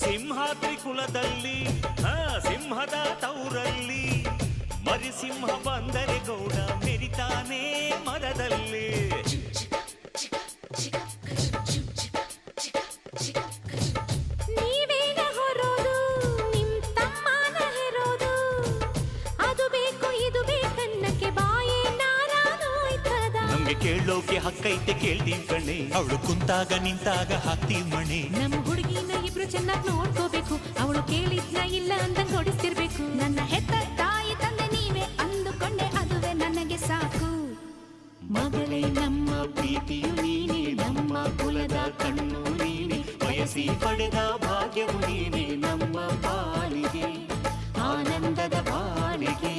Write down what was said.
ಸಿಂಹಾದ್ರಿ ಕುಲದಲ್ಲಿ ಸಿಂಹದ ತೌರಲ್ಲಿ ಮರಿಸಿಂಹ ಬಂದರೆ ಗೌಡ ಮೆರಿತಾನೆ ಮರದಲ್ಲಿ. ನೀವೇನ ಹೊರೋದು ನಿಮ್ ತಮ್ಮನ ಹೆರೋದು, ಅದು ಬೇಕು ಇದು ಬೇಕನ್ನಕ್ಕೆ ಬಾಯೇ ನಾರಾನೋಯ್ತದ. ನಮ್ಗೆ ಕೇಳೋಕೆ ಹಕ್ಕೈತೆ ಕೇಳ್ತೀವಿ ಕಣೆ, ಅವಳು ಕುಂತಾಗ ನಿಂತಾಗ ಹಾಕ್ತೀವಿ ಮಣೆ. ನಮ್ಮ ಹುಡುಗಿನ ಇಬ್ರು ಚೆನ್ನಾಗಿ ನೋಡ್ಕೋಬೇಕು, ಅವಳು ಕೇಳಿದ್ನ ಇಲ್ಲ ಅಂದಂಗ್ ಕೊಡಿಸ್ತಿರ್ಬೇಕು. ನನ್ನ ಹೆತ್ತ ತಾಯಿ ತಂದೆ ನೀವೇ ಅಂದುಕೊಂಡೆ ಅದುವೇ ನನಗೆ ಸಾಕು. ಮಗಳೇ ನಮ್ಮ ಪ್ರೀತಿಯು ನೀನೆ, ನಮ್ಮ ಕುಲದ ಕಣ್ಣು ನೀನೆ, ಬಯಸಿ ಪಡೆದ ಭಾಗ್ಯವು ನೀನೆ, ನಮ್ಮ ಬಾಳಿಗೆ ಆನಂದದ ಬಾಳಿಗೆ.